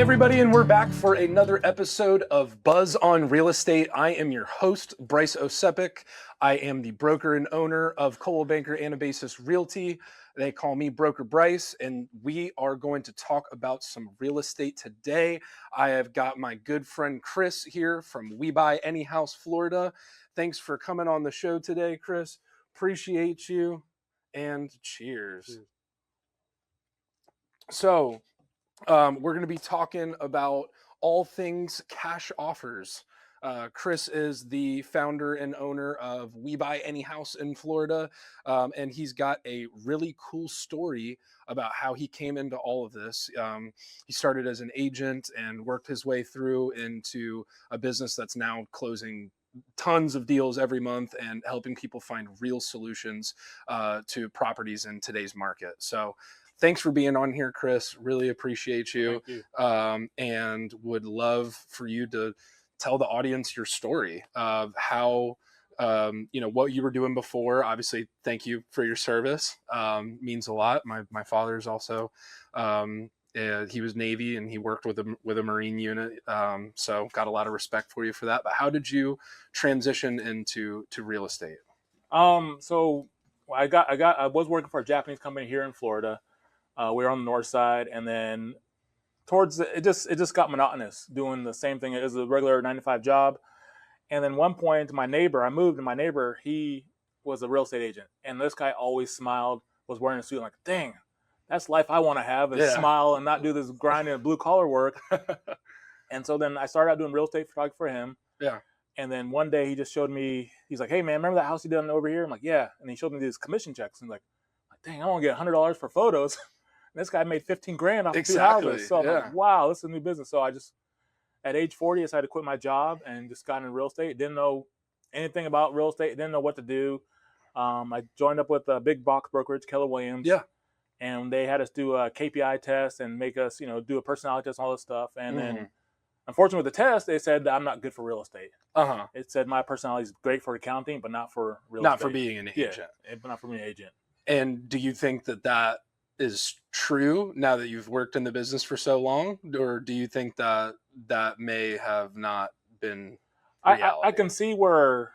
everybody, and we're back for another episode of Buzz on Real Estate. I am your host, Bryce Osepic. I am the broker and owner of Coldwell Banker Anabasis Realty. They call me Broker Bryce, and we are going to talk about some real estate today. I have got my good friend Chris here from We Buy Any House, Florida. Thanks for coming on the show today, Chris. Appreciate you, and cheers. So, we're going to be talking about all things cash offers. Chris is the founder and owner of We Buy Any House in Florida, and he's got a really cool story about how he came into all of this. He started as an agent and worked his way through into a business that's now closing tons of deals every month and helping people find real solutions to properties in today's market. So thanks for being on here, Chris. Really appreciate you. Thank you. And would love for you to tell the audience your story of how, what you were doing before. Obviously, thank you for your service. Means a lot. My father's also, he was Navy and he worked with a Marine unit. So got a lot of respect for you for that. But how did you transition into real estate? So I was working for a Japanese company here in Florida. We were on the north side, and then it just got monotonous doing the same thing as a regular 9-to-5 job. And then one point, I moved, and my neighbor, he was a real estate agent, and this guy always smiled, was wearing a suit. I'm like, dang, that's life I want to have, is smile and not do this grinding and blue collar work. And so then I started out doing real estate photography for him. Yeah. And then one day he just showed me, he's like, hey man, remember that house you done over here? I'm like, yeah. And he showed me these commission checks, and like, dang, I want to get $100 for photos. This guy made $15,000 off of 2 houses. So I'm like, wow, this is a new business. So I just, at age 40, I decided to quit my job and just got into real estate. Didn't know anything about real estate. Didn't know what to do. I joined up with a big box brokerage, Keller Williams. Yeah. And they had us do a KPI test and make us, do a personality test and all this stuff. And then, unfortunately, with the test, they said that I'm not good for real estate. It said my personality is great for accounting, but not for real estate. Not for being an agent. Yeah, but not for being an agent. And do you think that is true now that you've worked in the business for so long, or do you think that may have not been reality? I can see where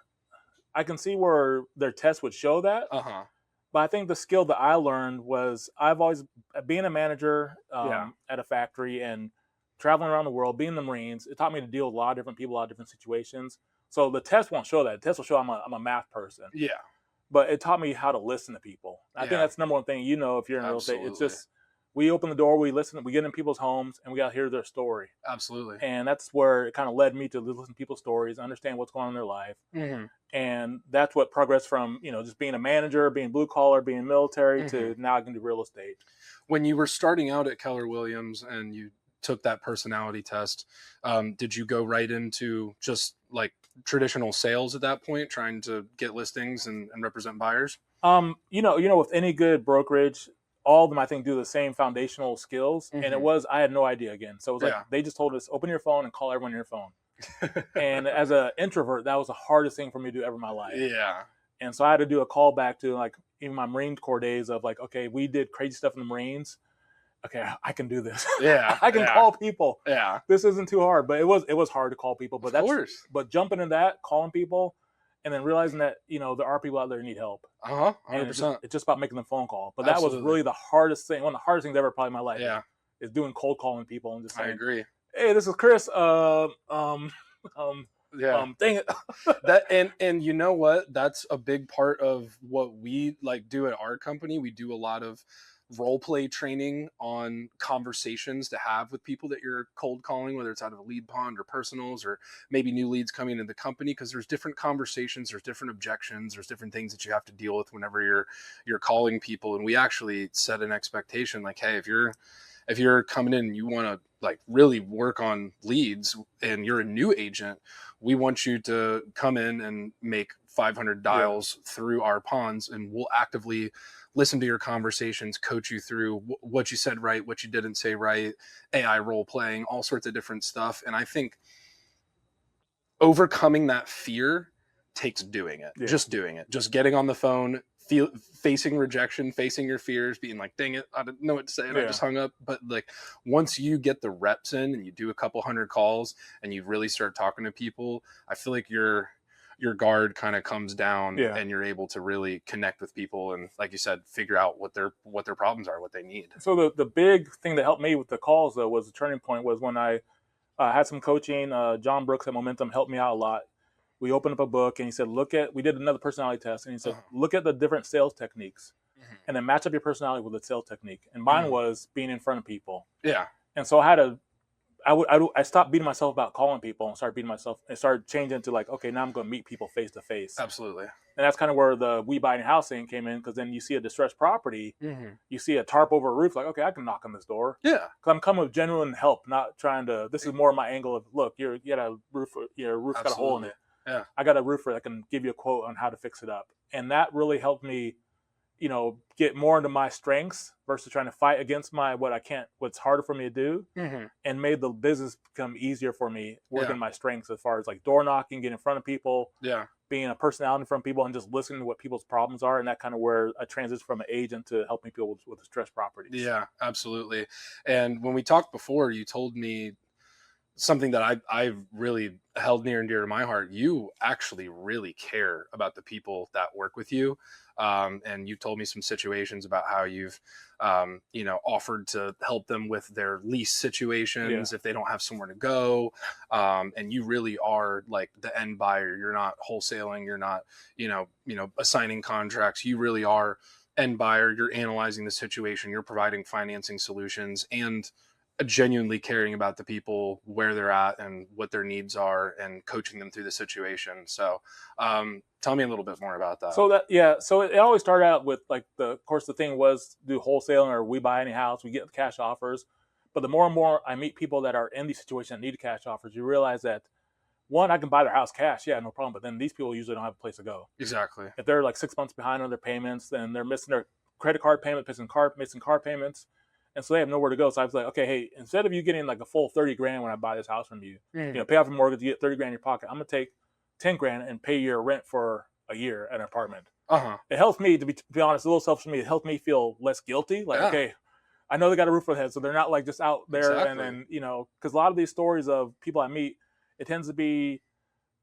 their test would show that. But I think the skill that I learned was I've always being a manager at a factory and traveling around the world, being in the Marines. It taught me to deal with a lot of different people, a lot of different situations. So the test won't show that. The test will show I'm a math person. Yeah. But it taught me how to listen to people. I think that's the number one thing, if you're in real estate. It's just, we open the door, we listen, we get in people's homes, and we got to hear their story. Absolutely. And that's where it kind of led me to listen to people's stories, understand what's going on in their life. And that's what progressed from, just being a manager, being blue collar, being military, to now I can do real estate. When you were starting out at Keller Williams and you took that personality test, did you go right into just like traditional sales at that point, trying to get listings and represent buyers? With any good brokerage, all of them I think do the same foundational skills. And I had no idea again. So it was like they just told us, open your phone and call everyone on your phone. And as an introvert, that was the hardest thing for me to do ever in my life. Yeah. And so I had to do a call back to like even my Marine Corps days of like, okay, we did crazy stuff in the Marines. Okay, I can do this. Yeah. I can call people. Yeah. This isn't too hard, but it was hard to call people. But of course. But jumping in that, calling people, and then realizing that, there are people out there who need help. 100%. And it's just about making the phone call. But that was really the hardest thing, one of the hardest things ever probably in my life. Yeah. Is doing cold calling people and just saying, I agree. Hey, this is Chris. Dang it. and you know what? That's a big part of what we do at our company. We do a lot of role play training on conversations to have with people that you're cold calling, whether it's out of a lead pond or personals or maybe new leads coming into the company, because there's different conversations, there's different objections, there's different things that you have to deal with whenever you're calling people. And we actually set an expectation like, hey, if you're coming in and you want to really work on leads and you're a new agent, we want you to come in and make 500 dials through our ponds, and we'll actively listen to your conversations, coach you through what you said right, what you didn't say right, AI role playing, all sorts of different stuff. And I think overcoming that fear takes doing it, just doing it, just getting on the phone, facing rejection, facing your fears, being like, dang it, I didn't know what to say and I Yeah. just hung up. But like once you get the reps in and you do a couple hundred calls and you really start talking to people, I feel like your guard kind of comes down Yeah. and you're able to really connect with people and, like you said, figure out what their problems are, what they need. So the big thing that helped me with the calls though was the turning point was when I had some coaching. John Brooks at Momentum helped me out a lot. We opened up a book and he said, we did another personality test and he said, Uh-huh. look at the different sales techniques Mhm. and then match up your personality with the sales technique. And mine Mhm. was being in front of people. Yeah. And so I stopped beating myself about calling people and started beating myself and started changing to like, okay, now I'm going to meet people face to face. Absolutely. And that's kind of where the we buy a house thing came in because then you see a distressed property, Mhm. you see a tarp over a roof, like, okay, I can knock on this door. Yeah. Because I'm coming with genuine help, not trying to. This is more my angle of, look, you got a roof, your roof's got a hole in Absolutely. it. Yeah. I got a roofer that can give you a quote on how to fix it up, and that really helped me, get more into my strengths versus trying to fight against what's harder for me to do, Mhm. and made the business become easier for me working Yeah. my strengths as far as like door knocking, getting in front of people, Yeah. being a personality in front of people, and just listening to what people's problems are, and that kind of where I transitioned from an agent to helping people with distressed properties. Yeah, absolutely. And when we talked before, you told me something that I've really held near and dear to my heart. You actually really care about the people that work with you, and you told me some situations about how you've offered to help them with their lease Yeah, situations if they don't have somewhere to go, and you really are like the end buyer. You're not wholesaling. You're not assigning contracts. You really are end buyer. You're analyzing the situation. You're providing financing solutions and genuinely caring about the people where they're at and what their needs are and coaching them through the situation. So tell me a little bit more about that. so it always started out with like of course the thing was do wholesaling or we buy any house, we get cash offers. But the more and more I meet people that are in these situations that need cash offers, you realize that one, I can buy their house cash, yeah, no problem. But then these people usually don't have a place to go. Exactly. If they're like 6 months behind on their payments, then they're missing their credit card payment, missing car payments, and so they have nowhere to go. So I was like, okay, hey, instead of you getting like a full 30 grand when I buy this house from you, Mm. pay off your mortgage, you get 30 grand in your pocket. I'm gonna take 10 grand and pay your rent for a year at an apartment. Uh-huh. It helps me to be honest, a little selfish for me. It helps me feel less guilty. Like, Yeah. okay, I know they got a roof over their head, so they're not like just out there. And Exactly. then because a lot of these stories of people I meet, it tends to be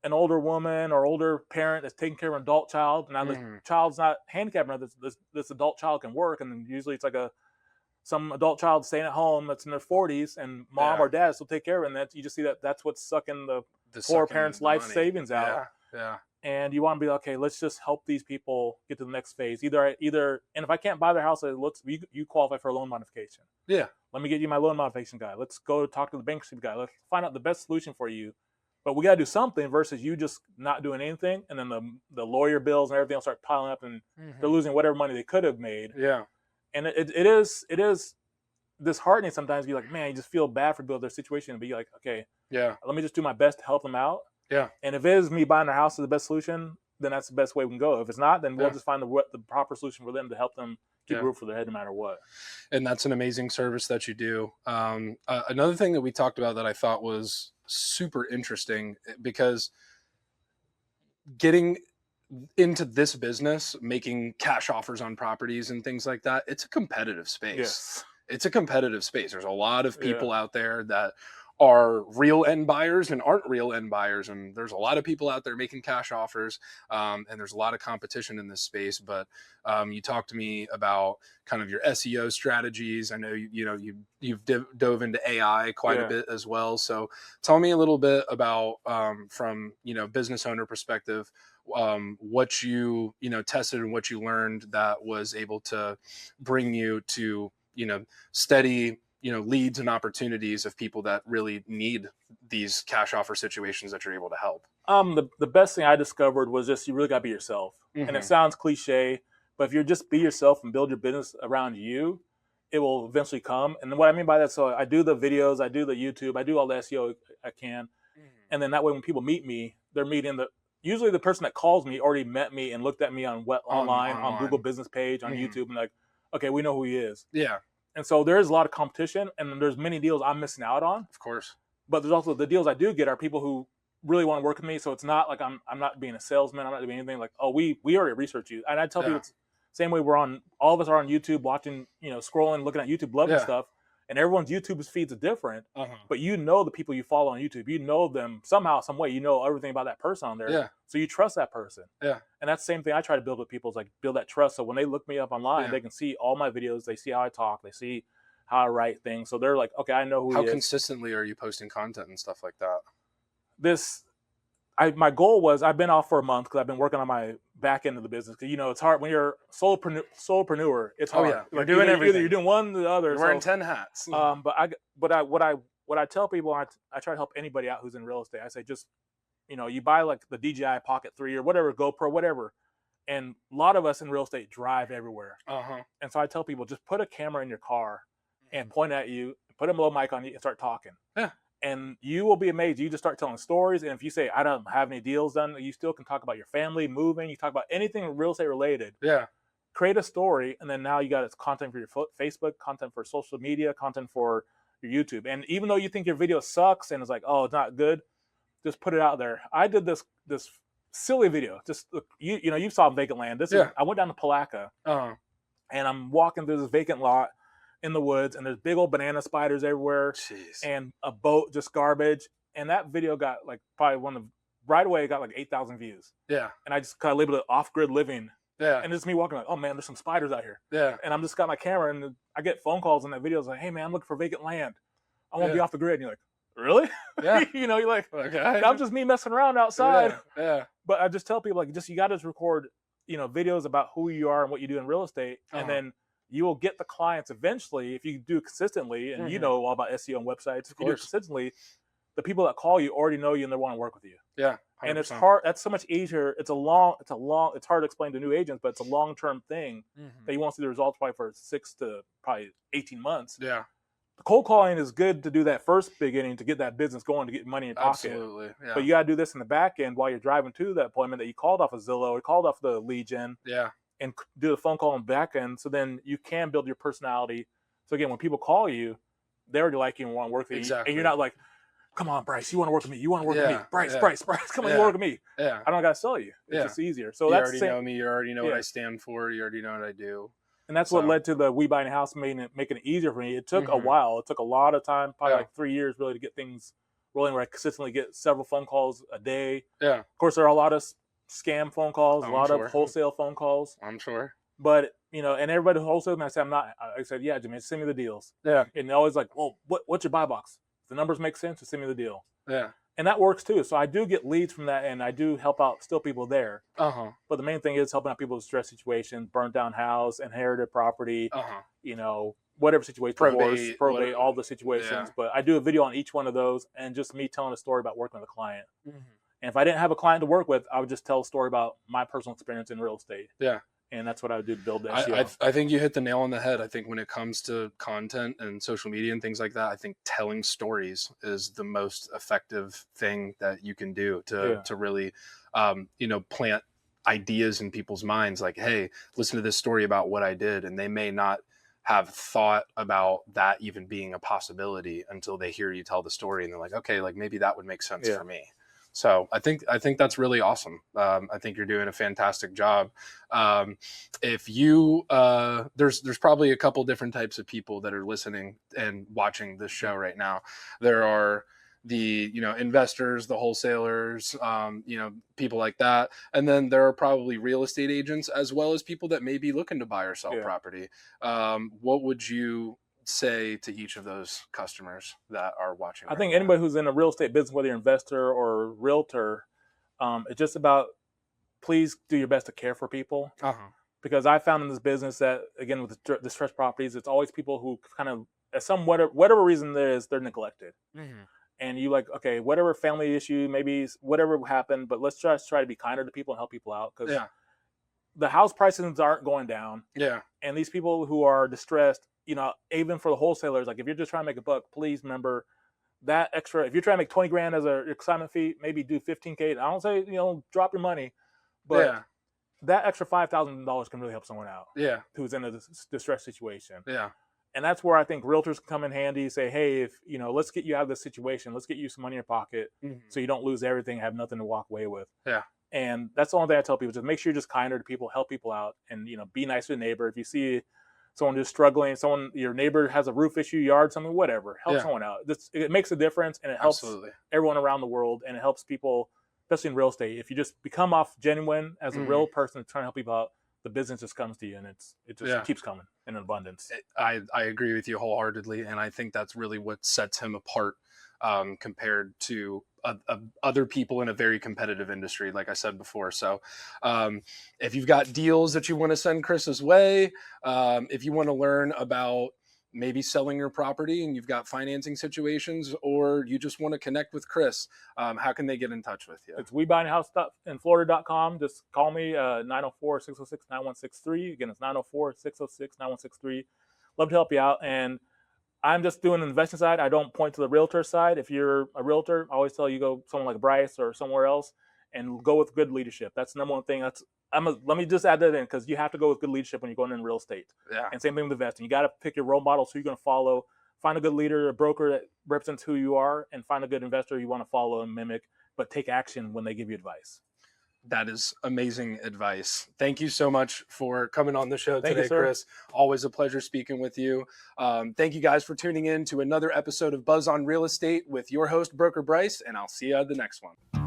an older woman or older parent that's taking care of an adult child. Now the Mhm. child's not handicapped enough. This adult child can work, and then usually it's like some adult child staying at home that's in their 40s, and mom Yeah. or dad still take care of it. And you just see that's what's sucking the The poor sucking parents' the life money. savings out. Yeah. Yeah. And you want to be like, okay, let's just help these people get to the next phase. Either, and if I can't buy their house, you qualify for a loan modification. Yeah. Let me get you my loan modification guy. Let's go talk to the bankruptcy guy. Let's find out the best solution for you. But we got to do something versus you just not doing anything, and then the lawyer bills and everything will start piling up, and they're Mhm. losing whatever money they could have made. Yeah. And it is disheartening sometimes to be like, man, you just feel bad for people their situation, and be like, okay, Yeah. let me just do my best to help them out. Yeah. And if it is me buying their house is the best solution, then that's the best way we can go. If it's not, then we'll Yeah. just find the proper solution for them to help them keep a Yeah. roof over their head no matter what. And that's an amazing service that you do. Another thing that we talked about that I thought was super interesting because getting into this business, making cash offers on properties and things like that, it's a competitive space. Yes. It's a competitive space. There's a lot of Yeah. people out there that are real end buyers and aren't real end buyers. And there's a lot of people out there making cash offers. And there's a lot of competition in this space. But you talked to me about kind of your SEO strategies. I know you've dove into AI quite a Yeah. bit as well. So tell me a little bit about from business owner perspective, what you tested and what you learned that was able to bring you to steady leads and opportunities of people that really need these cash offer situations that you're able to help. The best thing I discovered was just you really gotta be yourself. And it Mm-hmm. sounds cliche, but if you just be yourself and build your business around you, it will eventually come. And what I mean by that, so I do the videos, I do the YouTube, I do all the SEO I can. And then that way when people meet me, they're meeting usually the person that calls me already met me and looked at me on online, on Google business page, on Mhm. YouTube, and like, okay, we know who he is. Yeah, And so there is a lot of competition, and there's many deals I'm missing out on. of course. But there's also the deals I do get are people who really want to work with me. So it's not like I'm not being a salesman. I'm not doing anything like, oh, we already researched you. And I tell people Yeah. Same way all of us are on YouTube watching, scrolling, looking at YouTube, loving Yeah. stuff. And everyone's YouTube feeds are different, Uh-huh. but the people you follow on YouTube, you know them somehow, some way, you know everything about that person on there. Yeah. So you trust that person. Yeah. And that's the same thing I try to build with people, is like build that trust. So when they look me up online, they can see all my videos, they see how I talk, they see how I write things. So they're like, okay, I know who he is. How consistently are you posting content and stuff like that? My goal was, I've been off for a month because I've been working on my back end of the business. Because it's hard when you're solopreneur. It's hard. Oh yeah, you're doing everything. You're doing one or the other. You're wearing 10 hats. What I tell people, I try to help anybody out who's in real estate. I say, just you buy like the DJI Pocket 3 or whatever, GoPro, whatever. And a lot of us in real estate drive everywhere. And so I tell people, just put a camera in your car and point at you, put a little mic on you, and start talking. Yeah. And you will be amazed. You just start telling stories. And if you say, I don't have any deals done, you still can talk about your family, moving. You talk about anything real estate related. Yeah. Create a story. And then now you got content for your Facebook, content for social media, content for your YouTube. And even though you think your video sucks and it's like, oh, it's not good, just put it out there. I did this silly video. Just you saw Vacant Land. I went down to Palaca, and I'm walking through this vacant lot in the woods, and there's big old banana spiders everywhere. Jeez. And a boat, just garbage. And that video got like probably right away it got like 8,000 views. Yeah. And I just kind of labeled it off-grid living. Yeah. And it's me walking like, oh man, there's some spiders out here. Yeah. And I'm just got my camera, and I get phone calls in that video. It's like, hey man, I'm looking for vacant land. I want to be off the grid. And you're like, really? Yeah. You're like, okay. I'm just me messing around outside. Yeah. But I just tell people, like, you got to record, videos about who you are and what you do in real estate. And then you will get the clients eventually if you do consistently, and you know all about SEO and websites. If you do it consistently, the people that call you already know you and they want to work with you. Yeah. 100%. And it's hard. That's so much easier. It's hard to explain to new agents, but it's a long-term thing that you won't see the results probably for 6 to probably 18 months. Yeah. The cold calling is good to do that first beginning to get that business going, to get money in your pocket. Absolutely. Yeah. But you got to do this in the back end while you're driving to that appointment that you called off of Zillow or called off the lead gen. Yeah. And do the phone call on the back end. So then you can build your personality. So again, when people call you, they already like you and want to work with you. Exactly. And you're not like, come on, Bryce, you want to work with me. You want to work with me. Bryce, come on, you want to work with me. Yeah. I don't got to sell you. It's just easier. So you already know me. You already know what I stand for. You already know what I do. And that's what led to the We Buying a House, making it easier for me. It took a while. It took a lot of time, probably like 3 years really to get things rolling, where I consistently get several phone calls a day. Yeah. Of course, there are a lot of scam phone calls, a lot of wholesale phone calls. I'm sure. But, and everybody who wholesales, I said, yeah, Jimmy, send me the deals. Yeah. And they're always like, well, what's your buy box? If the numbers make sense, just send me the deal. Yeah. And that works too. So I do get leads from that, and I do help out still people there. But the main thing is helping out people with stress situations, burnt down house, inherited property, whatever situation, divorce, probate, all the situations. Yeah. But I do a video on each one of those, and just me telling a story about working with a client. And if I didn't have a client to work with, I would just tell a story about my personal experience in real estate. Yeah. And that's what I would do to build that SEO. I think you hit the nail on the head. I think when it comes to content and social media and things like that, I think telling stories is the most effective thing that you can do to really, plant ideas in people's minds. Like, hey, listen to this story about what I did. And they may not have thought about that even being a possibility until they hear you tell the story. And they're like, okay, like maybe that would make sense for me. So I think that's really awesome. I think you're doing a fantastic job. If you there's probably a couple different types of people that are listening and watching this show right now. There are the investors, the wholesalers, people like that, and then there are probably real estate agents as well as people that may be looking to buy or sell property. What would you say to each of those customers that are watching? I think anybody who's in a real estate business, whether you're an investor or realtor, it's just about, please do your best to care for people. Because I found in this business that, again, with the distressed properties, it's always people who kind of, whatever reason there is, they're neglected. And you like, okay, whatever family issue, maybe whatever happened, but let's just try to be kinder to people and help people out. Because the house prices aren't going down. Yeah. And these people who are distressed, even for the wholesalers, like if you're just trying to make a buck, please remember that extra. If you're trying to make 20 grand as a assignment fee, maybe do 15K. I don't say, drop your money, but that extra $5,000 can really help someone out. Yeah. Who's in a distressed situation. Yeah. And that's where I think realtors come in handy. Say, hey, if let's get you out of this situation. Let's get you some money in your pocket so you don't lose everything, have nothing to walk away with. Yeah. And that's the only thing I tell people: just make sure you're just kinder to people, help people out, and be nice to your neighbor. If you see someone who's struggling, your neighbor has a roof issue, yard, something, whatever, help Yeah, someone out. It makes a difference, and it helps absolutely. everyone around the world, and it helps people, especially in real estate. If you just become off genuine as a Mm, real person trying to help people out, the business just comes to you, and it just yeah. keeps coming in abundance. I agree with you wholeheartedly, and I think that's really what sets him apart compared to other people in a very competitive industry, like I said before. So, if you've got deals that you want to send Chris's way, if you want to learn about maybe selling your property and you've got financing situations, or you just want to connect with Chris, how can they get in touch with you? It's WeBuyingHouseInFlorida.com. Just call me 904-606-9163. Again, it's 904-606-9163. Love to help you out. And I'm just doing the investing side. I don't point to the realtor side. If you're a realtor, I always tell you go someone like Bryce or somewhere else and go with good leadership. That's the number one thing. Let me just add that in, because you have to go with good leadership when you're going in real estate. Yeah. And same thing with investing. You got to pick your role models who you're going to follow. Find a good leader, a broker that represents who you are, and find a good investor you want to follow and mimic, but take action when they give you advice. That is amazing advice. Thank you so much for coming on the show Thank you, today, sir. Chris. Always a pleasure speaking with you. Thank you guys for tuning in to another episode of Buzz on Real Estate with your host, Broker Bryce, and I'll see you at the next one.